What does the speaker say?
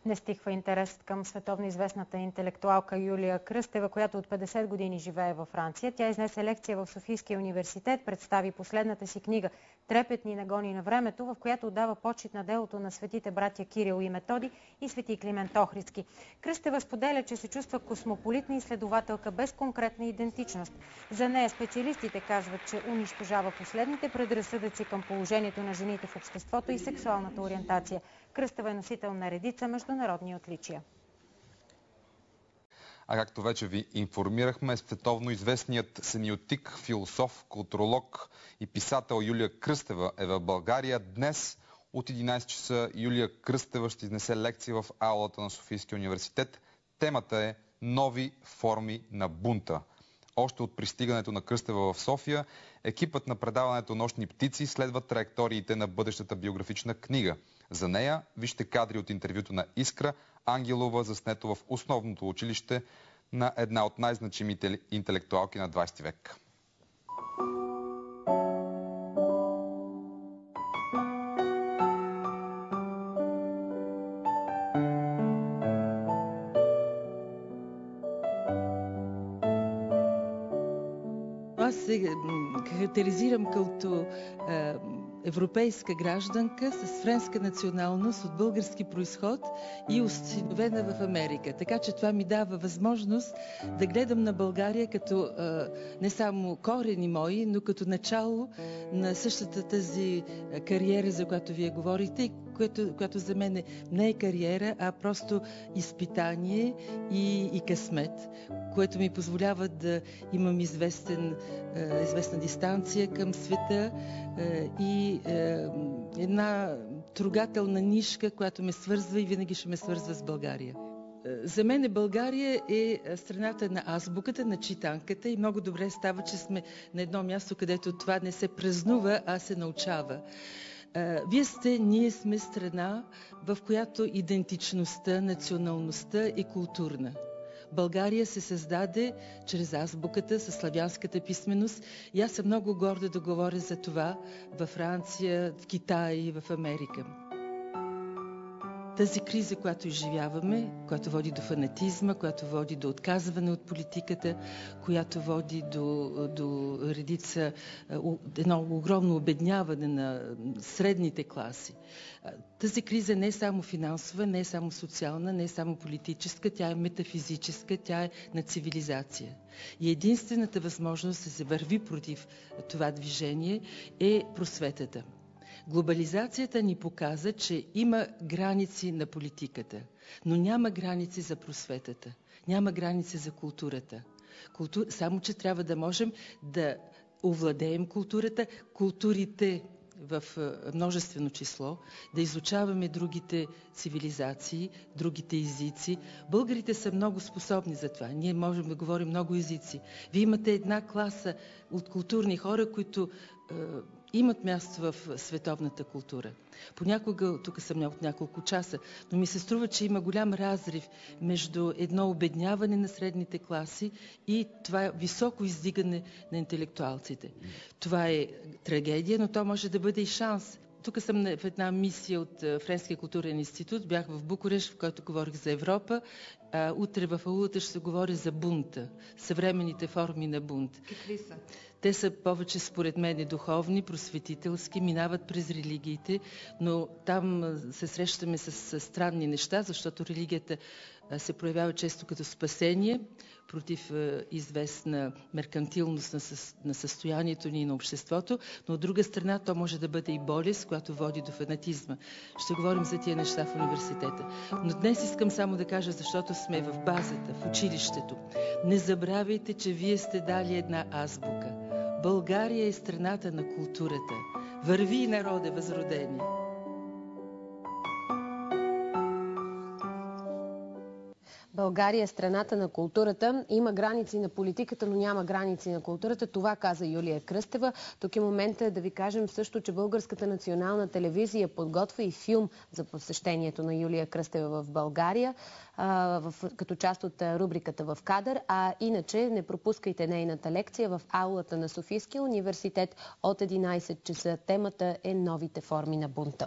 Не стихва интерес към световно известната интелектуалка Юлия Кръстева, която от 50 години живее във Франция. Тя изнесе лекция в Софийския университет, представи последната си книга "Трепетни нагони на времето", в която отдава почит на делото на светите братя Кирил и Методий и свети Климент Охридски. Кръстева споделя, че се чувства космополитна изследователка без конкретна идентичност. За нея специалистите казват, че унищожава последните предразсъдъци към положението на жените в обществото и сексуалната ориентация. Кръстева е носител на редица международни отличия. А както вече ви информирахме, световно известният семиотик, философ, културолог и писател Юлия Кръстева е в България. Днес от 11 часа Юлия Кръстева ще изнесе лекция в аулата на Софийския университет. Темата е "Нови форми на бунта". Още от пристигането на Кръстева в София, екипът на предаването "Нощни птици" следва траекториите на бъдещата биографична книга. За нея вижте кадри от интервюто на Искра Ангелова, заснето в основното училище на една от най-значимите интелектуалки на 20 век. Аз се характеризирам като европейска гражданка с френска националност, от български произход и осиновена в Америка. Така че това ми дава възможност да гледам на България като не само корени мои, но като начало на същата тази кариера, за която вие говорите, която за мен не е кариера, а просто изпитание и късмет, което ми позволява да имам известна дистанция към света и една трогателна нишка, която ме свързва и винаги ще ме свързва с България. За мен България е страната на азбуката, на читанката и много добре става, че сме на едно място, където това не се празнува, а се научава. Ние сме страна, в която идентичността, националността е културна. България се създаде чрез азбуката, със славянската писменост и аз съм много горда да говоря за това във Франция, в Китай и в Америка. Тази криза, която изживяваме, която води до фанатизма, която води до отказване от политиката, която води до редица, едно огромно обедняване на средните класи. Тази криза не е само финансова, не е само социална, не е само политическа, тя е метафизическа, тя е на цивилизация. И единствената възможност да се върви против това движение е просветата. Глобализацията ни показа, че има граници на политиката, но няма граници за просветата, няма граници за културата. Само, че трябва да можем да овладеем културата, културите в множествено число, да изучаваме другите цивилизации, другите езици. Българите са много способни за това. Ние можем да говорим много езици. Вие имате една класа от културни хора, които имат място в световната култура. Понякога, тук съм от няколко часа, но ми се струва, че има голям разрив между едно обедняване на средните класи и това високо издигане на интелектуалците. Това е трагедия, но то може да бъде и шанс. Тук съм в една мисия от Френския културен институт. Бях в Букурещ, в който говорих за Европа. Утре в аулата ще се говори за бунта, съвременните форми на бунт. Какви са? Те са повече, според мен, духовни, просветителски, минават през религиите, но там се срещаме с странни неща, защото религията се проявява често като спасение против известна меркантилност на състоянието ни и на обществото, но от друга страна то може да бъде и болест, която води до фанатизма. Ще говорим за тия неща в университета. Но днес искам само да кажа, защото сме в базата, в училището. Не забравяйте, че вие сте дали една азбука. България е страната на културата. Върви, народе възродени! България е страната на културата. Има граници на политиката, но няма граници на културата. Това каза Юлия Кръстева. Тук е момента да ви кажем също, че Българската национална телевизия подготвя и филм за посещението на Юлия Кръстева в България, като част от рубриката "В кадър". А иначе не пропускайте нейната лекция в аулата на Софийския университет от 11 часа. Темата е "Новите форми на бунта".